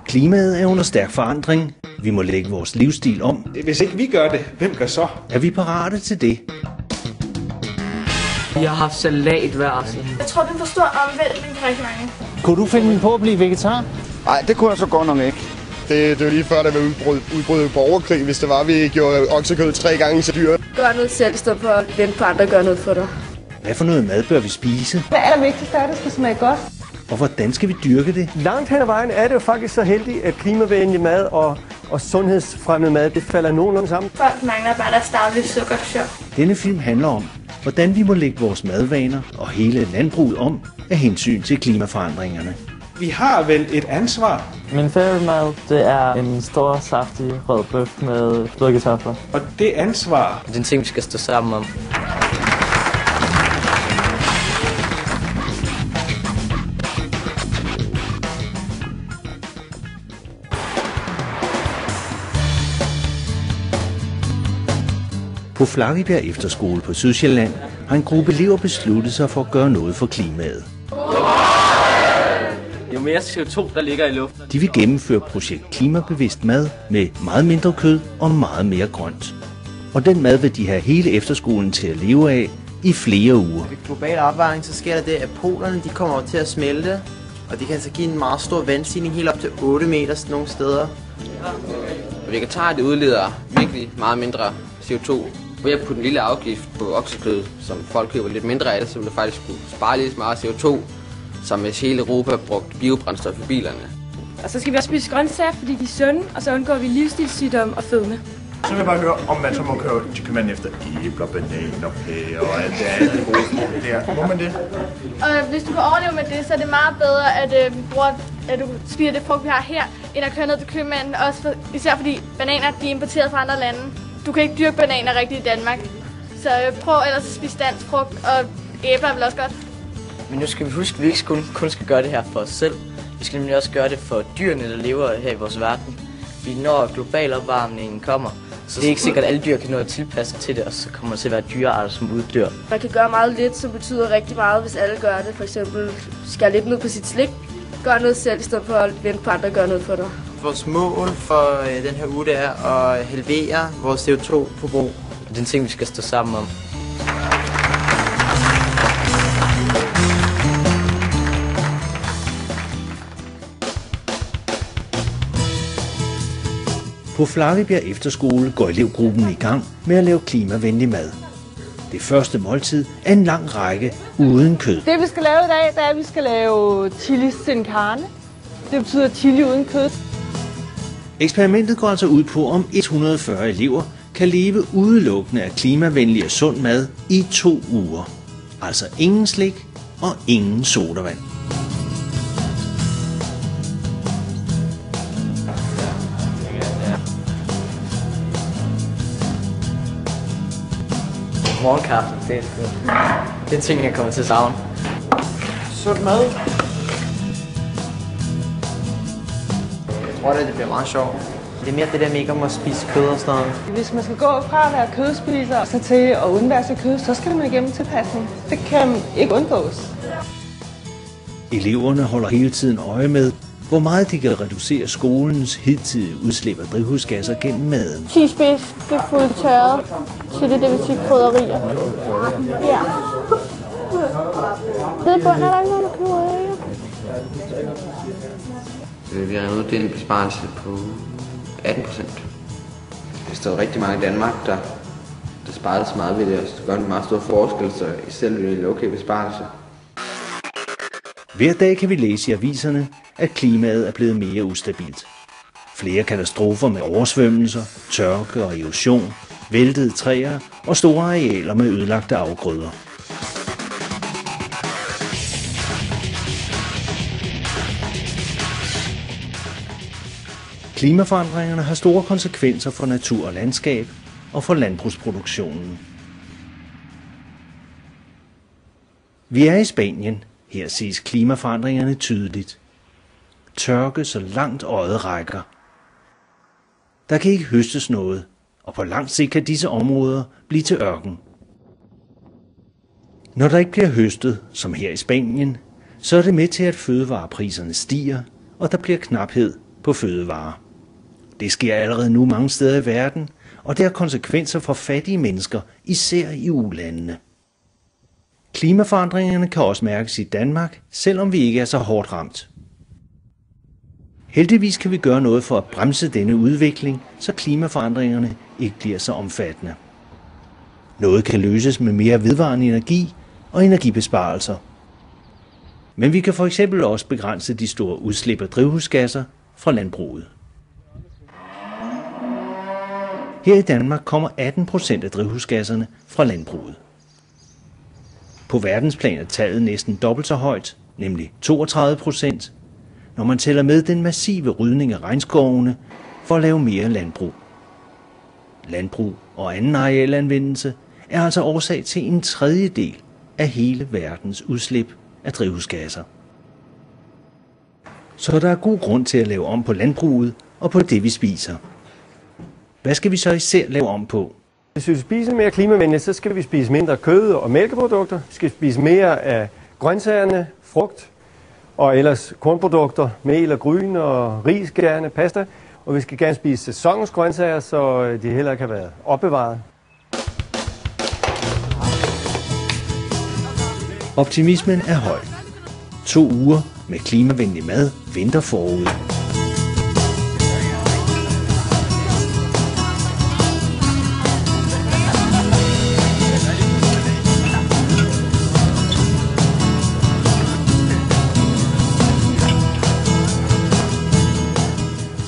Klimaet er under stærk forandring. Vi må lægge vores livsstil om. Hvis ikke vi gør det, hvem gør så? Er vi parate til det? Vi har haft salat hver aften. Jeg tror, det er en for stor omvæltning for rigtig mange. Kunne du finde på at blive vegetar? Nej, det kunne jeg så godt nok ikke. Det var lige før, der ville udbryde borgerkrig, hvis det var, vi gjorde oksekød 3 gange så dyrt. Gør noget selv, i stedet for at vente på andre gør noget for dig. Hvad for noget mad bør vi spise? Det allervigtigste er, at det skal smage godt. Og hvordan skal vi dyrke det? Langt hen ad vejen er det jo faktisk så heldigt, at klimavenlig mad og sundhedsfremmende mad, det falder nogenlunde sammen. Folk mangler bare deres daglige sukkerchok. Denne film handler om, hvordan vi må lægge vores madvaner og hele landbruget om af hensyn til klimaforandringerne. Vi har vel et ansvar. Min favorite mad, det er en stor, saftig rød bøf med flødekartofler. Og det ansvar. Det er en ting, vi skal stå sammen om. På Flakkebjerg Efterskole på Sydsjælland har en gruppe elever besluttet sig for at gøre noget for klimaet. Jo mere CO2, der ligger i luften. De vil gennemføre projekt Klimabevidst Mad med meget mindre kød og meget mere grønt. Og den mad vil de have hele efterskolen til at leve af i flere uger. Ved global opvarmning, så sker der det, at polerne de kommer til at smelte, og det kan altså give en meget stor vandstigning, helt op til 8 meter nogle steder. Vegetar, det udleder virkelig meget mindre CO2. Ved at putte en lille afgift på oksekød, som folk køber lidt mindre af det, så vil det faktisk kunne spare lidt meget CO2, som hvis hele Europa brugt biobrændstof i bilerne. Og så skal vi også spise grøntsager, fordi de er sunde, og så undgår vi livsstilssygdom og fedme. Så vil jeg bare høre, om man så må købe efter æbler, bananer, pærer og alt det andet gode der. Må man det? Og hvis du kan overleve med det, så er det meget bedre, at du spiser det frugt, vi har her, end at køre ned til købmanden. Især fordi bananer de er importeret fra andre lande. Du kan ikke dyrke bananer rigtigt i Danmark. Så prøv ellers at spise dansk frugt, og æbler er vel også godt. Men nu skal vi huske, at vi ikke kun skal gøre det her for os selv. Vi skal nemlig også gøre det for dyrene, der lever her i vores verden. Fordi når global opvarmningen kommer, så det er ikke sikkert, at alle dyr kan nå at tilpasse til det, og så kommer der til at være dyrearter, som uddør. Man kan gøre meget lidt, som betyder rigtig meget, hvis alle gør det. For eksempel skære lidt ned på sit slik. Gør noget selv, i stedet for at vente på andre gør noget for dig. Vores mål for den her uge, det er at halvere vores CO2-forbrug. Det er en ting, vi skal stå sammen om. På Flakkebjerg Efterskole går elevgruppen i gang med at lave klimavenlig mad. Det første måltid er en lang række uden kød. Det vi skal lave i dag, det er, at vi skal lave chili sin carne. Det betyder chili uden kød. Eksperimentet går altså ud på, om 140 elever kan leve udelukkende af klimavenlig og sund mad i 2 uger. Altså ingen slik og ingen sodavand. Morgenkaffe, det er en ting, jeg kommer til at savne. Sund mad. Jeg tror, det bliver meget sjovt. Det er mere det der med ikke om at spise kød og sådan noget. Hvis man skal gå fra at være kødspiser og så til at undvære sig kød, så skal man igennem tilpasning. Det kan ikke undgås. Eleverne holder hele tiden øje med, hvor meget de kan reducere skolens hidtidige udslip af drivhusgasser gennem maden. 10 spidsbefulde tørret til det vil sige krydderier. Ja. Det er bunden, er der ikke noget, du køber. Vi har uddelt en besparelse på 18%. Hvis der er rigtig mange i Danmark, der sparer så meget ved det, så gør det en meget stor forskel, så selv vil det okay besparelse. Hver dag kan vi læse i aviserne, at klimaet er blevet mere ustabilt. Flere katastrofer med oversvømmelser, tørke og erosion, væltede træer og store arealer med ødelagte afgrøder. Klimaforandringerne har store konsekvenser for natur og landskab og for landbrugsproduktionen. Vi er i Spanien. Her ses klimaforandringerne tydeligt. Tørke så langt øjet rækker. Der kan ikke høstes noget, og på lang sigt kan disse områder blive til ørken. Når der ikke bliver høstet, som her i Spanien, så er det med til, at fødevarepriserne stiger, og der bliver knaphed på fødevarer. Det sker allerede nu mange steder i verden, og det har konsekvenser for fattige mennesker, især i ulandene. Klimaforandringerne kan også mærkes i Danmark, selvom vi ikke er så hårdt ramt. Heldigvis kan vi gøre noget for at bremse denne udvikling, så klimaforandringerne ikke bliver så omfattende. Noget kan løses med mere vedvarende energi og energibesparelser. Men vi kan for eksempel også begrænse de store udslip af drivhusgasser fra landbruget. Her i Danmark kommer 18% af drivhusgasserne fra landbruget. På verdensplan er tallet næsten dobbelt så højt, nemlig 32%, når man tæller med den massive rydning af regnskovene for at lave mere landbrug. Landbrug og anden arealanvendelse er altså årsag til en tredjedel af hele verdens udslip af drivhusgasser. Så der er god grund til at lave om på landbruget og på det, vi spiser. Hvad skal vi så især lave om på? Hvis vi spiser mere klimavenligt, så skal vi spise mindre kød og mælkeprodukter. Vi skal spise mere af grøntsagerne, frugt og ellers kornprodukter, mel og gryn og ris, gerne pasta. Og vi skal gerne spise sæsonens grøntsager, så de heller kan være opbevaret. Optimismen er høj. 2 uger med klimavenlig mad venter forud.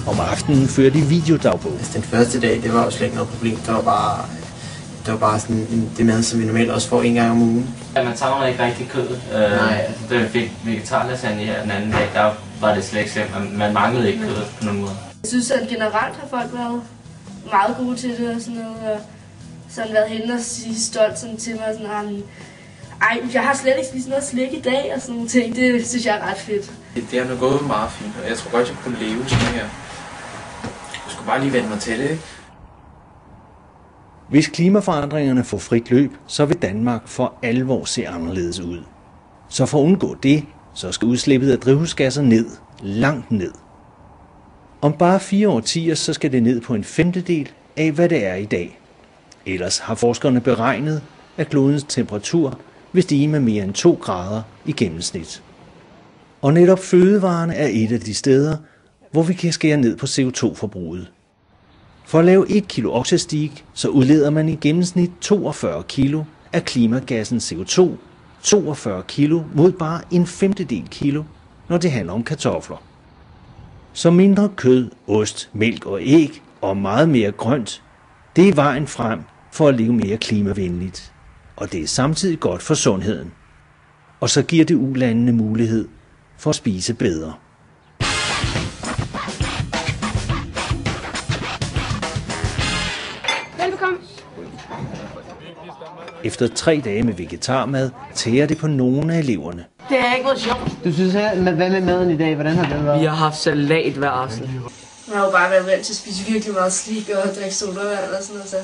Om aftenen fører de videodagbog. Den første dag, det var jo slet ikke noget problem. Det var bare sådan det mad, som vi normalt også får 1 gang om ugen. Ja, man savner ikke rigtig kød. Nej. Da vi fik vegetarlasagne her den anden dag, der var det slet ikke slemt. Man manglede ikke kød på nogen måde. Jeg synes, at generelt har folk været meget gode til det og sådan noget. Og sådan været henne og sige stolt sådan til mig, sådan, ej, jeg har slet ikke spist noget slik i dag og sådan nogle ting. Det synes jeg er ret fedt. Det er nu gået meget fint, og jeg tror godt, jeg kunne leve sådan her. Jeg skulle bare lige vende mig til det, ikke? Hvis klimaforandringerne får frit løb, så vil Danmark for alvor se anderledes ud. Så for at undgå det, så skal udslippet af drivhusgasser ned, langt ned. Om bare 4 årtier, så skal det ned på 1/5 af, hvad det er i dag. Ellers har forskerne beregnet, at klodens temperatur vil stige med mere end 2 grader i gennemsnit. Og netop fødevarene er et af de steder, hvor vi kan skære ned på CO2-forbruget. For at lave 1 kilo oksestik, så udleder man i gennemsnit 42 kilo af klimagassen CO2, 42 kilo mod bare 1/5 kilo, når det handler om kartofler. Så mindre kød, ost, mælk og æg og meget mere grønt, det er vejen frem for at leve mere klimavenligt. Og det er samtidig godt for sundheden. Og så giver det ulandene mulighed for at spise bedre. Velbekomme. Efter 3 dage med vegetarmad tærer det på nogle af eleverne. Det er ikke noget sjovt. Du synes, hvad med maden i dag? Hvordan har det været? Vi har haft salat hver aften. Jeg har jo bare været vant til at spise virkelig meget slik og drikke sodavand og sådan noget, så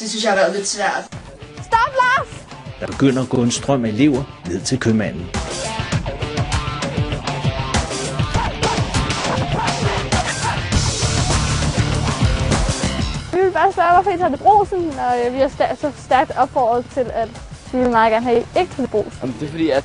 det synes jeg har været lidt svært. Stop, Lars! Der begynder at gå en strøm af elever ned til købmanden. Vi vil bare spørge, hvorfor I tager til Brugsen, og vi har så stærkt opfordret til, at vi vil meget gerne have, I ikke til Brugsen. Det er fordi, at